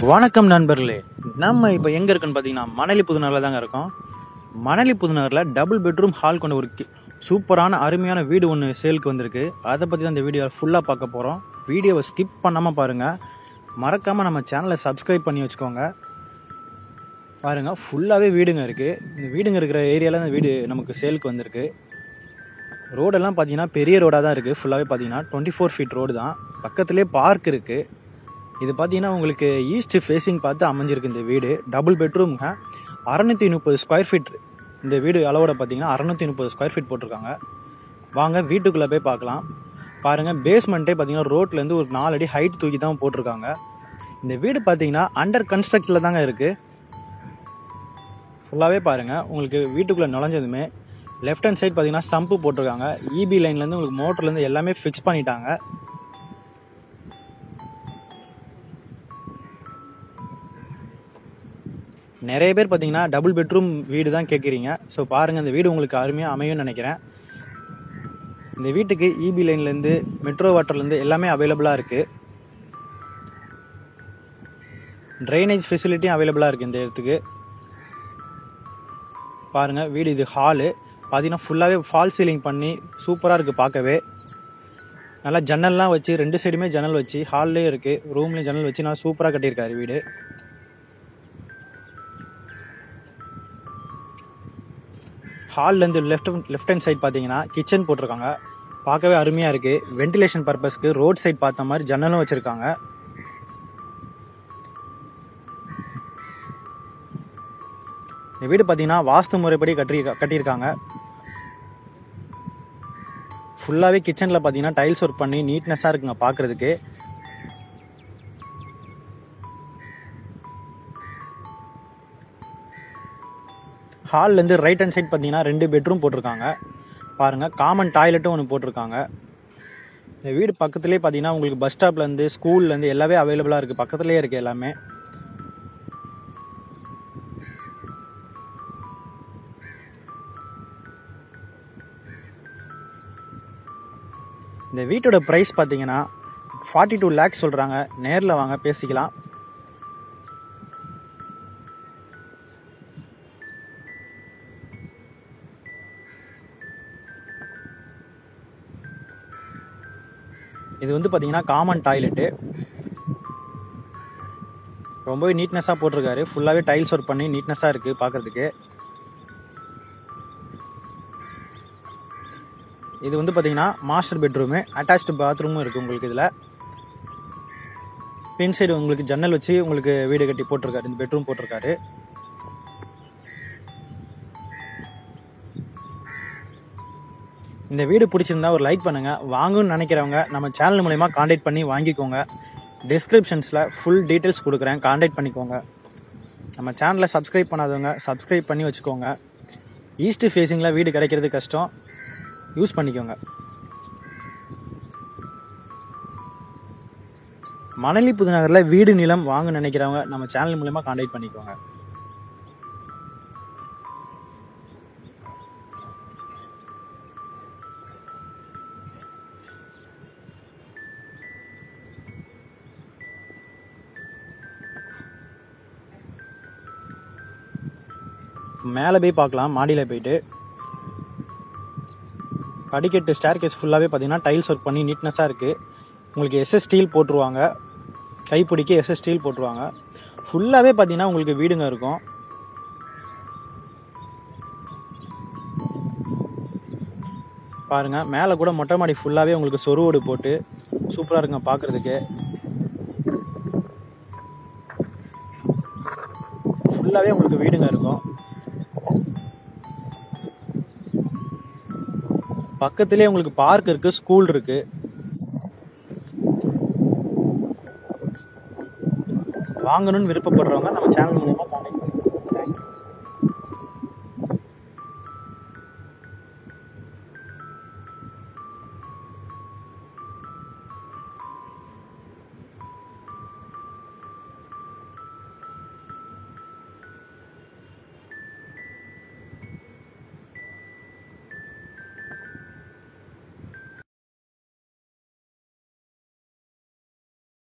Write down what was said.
வணக்கம் நண்பர்களே. நம்ம இப்போ எங்கே இருக்குன்னு பார்த்தீங்கன்னா மணலி புதுநகரில் தாங்க இருக்கோம். மணலி புதுநகரில் டபுள் பெட்ரூம் ஹால் கொண்ட ஒரு சூப்பரான அருமையான வீடு ஒன்று சேலுக்கு வந்திருக்கு. அதை பற்றி தான் இந்த வீடியோ ஃபுல்லாக பார்க்க போகிறோம். வீடியோவை ஸ்கிப் பண்ணாமல் பாருங்கள். மறக்காமல் நம்ம சேனலை சப்ஸ்கிரைப் பண்ணி வச்சுக்கோங்க. பாருங்கள், ஃபுல்லாகவே வீடுங்க இருக்குது. இந்த வீடுங்க இருக்கிற ஏரியாவில் இந்த வீடு நமக்கு சேலுக்கு வந்திருக்கு. ரோடெல்லாம் பார்த்தீங்கன்னா பெரிய ரோடாக தான் இருக்குது. ஃபுல்லாகவே பார்த்தீங்கன்னா 24 ஃபீட் ரோடு தான். பக்கத்துலேயே பார்க் இருக்குது. இது பார்த்தீங்கன்னா உங்களுக்கு ஈஸ்ட் ஃபேஸிங் பார்த்து அமைஞ்சிருக்கு இந்த வீடு. டபுள் பெட்ரூம்ங்க, 630 ஸ்கொயர் ஃபீட். இந்த வீடு அளவோட பார்த்தீங்கன்னா 630 ஸ்கொயர் ஃபீட் போட்டிருக்காங்க. வாங்க வீட்டுக்குள்ளே போய் பார்க்கலாம். பாருங்கள், பேஸ்மெண்ட்டே பார்த்தீங்கன்னா ரோட்லேருந்து ஒரு 4 அடி ஹைட் தூக்கி தான் போட்டிருக்காங்க. இந்த வீடு பார்த்தீங்கன்னா அண்டர் கன்ஸ்ட்ரக்டில் தாங்க இருக்குது. ஃபுல்லாகவே பாருங்கள். உங்களுக்கு வீட்டுக்குள்ளே நுழைஞ்சதுமே லெஃப்ட் ஹேண்ட் சைட் பார்த்தீங்கன்னா ஸ்டம்ப்பு போட்டிருக்காங்க. இபி லைன்லேருந்து உங்களுக்கு மோட்டர்லேருந்து எல்லாமே ஃபிக்ஸ் பண்ணிட்டாங்க. நிறைய பேர் பார்த்தீங்கன்னா டபுள் பெட்ரூம் வீடு தான் கேட்குறீங்க. ஸோ பாருங்கள், இந்த வீடு உங்களுக்கு அருமையாக அமையும்னு நினைக்கிறேன். இந்த வீட்டுக்கு இபி லைன்லேருந்து மெட்ரோ வாட்டர்லேருந்து எல்லாமே அவைலபிளாக இருக்குது. ட்ரைனேஜ் ஃபெசிலிட்டியும் அவைலபிளாக இருக்குது இந்த இடத்துக்கு. பாருங்கள், வீடு இது ஹாலு பார்த்தீங்கன்னா ஃபுல்லாகவே ஃபால் சீலிங் பண்ணி சூப்பராக இருக்குது பார்க்கவே. நல்லா ஜன்னல்லாம் வச்சு 2 சைடுமே ஜன்னல் வச்சு ஹால்லேயும் இருக்குது, ரூம்லேயும் ஜன்னல் வச்சு நல்லா சூப்பராக கட்டியிருக்காரு வீடு. ஹால்லேருந்து லெஃப்ட் ஹேண்ட் சைட் பார்த்தீங்கன்னா கிச்சன் போட்டிருக்காங்க. பார்க்கவே அருமையாக இருக்குது. வென்டிலேஷன் பர்பஸ்க்கு ரோட் சைட் பார்த்த மாதிரி ஜன்னலும் வச்சுருக்காங்க. இந்த வீடு பார்த்தீங்கன்னா வாஸ்து முறைப்படி கட்டியிருக்காங்க. ஃபுல்லாகவே கிச்சனில் பார்த்தீங்கன்னா டைல்ஸ் ஒர்க் பண்ணி நீட்னஸாக இருக்குங்க பார்க்குறதுக்கு. ஹால்லேருந்து ரைட் ஹேண்ட் சைட் பார்த்தீங்கன்னா 2 பெட்ரூம் போட்டிருக்காங்க. பாருங்கள், காமன் டாய்லெட்டும் ஒன்று போட்டிருக்காங்க. இந்த வீடு பக்கத்துலேயே பார்த்தீங்கன்னா உங்களுக்கு பஸ் ஸ்டாப்லேருந்து ஸ்கூல்லேருந்து எல்லாமே அவைலபிளாக இருக்குது. பக்கத்துலேயே இருக்குது எல்லாமே. இந்த வீட்டோட ப்ரைஸ் பார்த்தீங்கன்னா 42 lakhs சொல்கிறாங்க. நேரில் வாங்க பேசிக்கலாம். இது வந்து பார்த்தீங்கன்னா காமன் டாய்லெட்டு. ரொம்பவே நீட்னஸாக போட்டிருக்காரு. ஃபுல்லாகவே டைல்ஸ் ஒர்க் பண்ணி நீட்னஸாக இருக்குது பார்க்குறதுக்கு. இது வந்து பார்த்தீங்கன்னா மாஸ்டர் பெட்ரூமு, அட்டாச்டு பாத்ரூமும் இருக்குது உங்களுக்கு. இதில் பின் சைடு உங்களுக்கு ஜன்னல் வச்சு உங்களுக்கு வீடு கட்டி போட்டிருக்காரு. இந்த பெட்ரூம் போட்டிருக்காரு. இந்த வீடு பிடிச்சிருந்தா ஒரு லைக் பண்ணுங்கள். வாங்கணும்னு நினைக்கிறவங்க நம்ம சேனல் மூலமா காண்டாக்ட் பண்ணி வாங்கிக்கோங்க. டிஸ்கிரிப்ஷன்ஸில் ஃபுல் டீட்டெயில்ஸ் கொடுக்குறேன், காண்டாக்ட் பண்ணிக்கோங்க. நம்ம சேனலை சப்ஸ்கிரைப் பண்ணாதவங்க சப்ஸ்கிரைப் பண்ணி வச்சுக்கோங்க. ஈஸ்ட் ஃபேஸிங்கில் வீடு கிடைக்கிறது கஷ்டம், யூஸ் பண்ணிக்கோங்க. மணலி புதுநகரில் வீடு நிலம் வாங்க நினைக்கிறவங்க நம்ம சேனல் மூலமா காண்டாக்ட் பண்ணிக்கோங்க. மேலே போய் பார்க்கலாம். மாடியில் போயிட்டு படிக்கட்டு ஸ்டேர்கேஸ் ஃபுல்லாகவே பார்த்தீங்கன்னா டைல்ஸ் ஒர்க் பண்ணி நீட்னஸாக இருக்குது. உங்களுக்கு எஸ்எஸ் ஸ்டீல் போட்டுருவாங்க, கைப்பிடிக்க எஸ்எஸ் ஸ்டீல் போட்டுருவாங்க. ஃபுல்லாகவே பார்த்தீங்கன்னா உங்களுக்கு வீடுங்க இருக்கும். பாருங்கள், மேலே கூட மொட்டை மாடி ஃபுல்லாகவே உங்களுக்கு சொருவோடு போட்டு சூப்பராக இருக்குங்க பார்க்குறதுக்கு. ஃபுல்லாகவே உங்களுக்கு வீடுங்க இருக்கும். பக்கத்திலே உங்களுக்கு பார்க் இருக்கு, ஸ்கூல் இருக்கு. வாங்கணும்னு விருப்பப்படுறவங்க நம்ம சேனல் மூலமா காண்டாக்ட் பண்ணிக்கோங்க. தேங்க்யூ.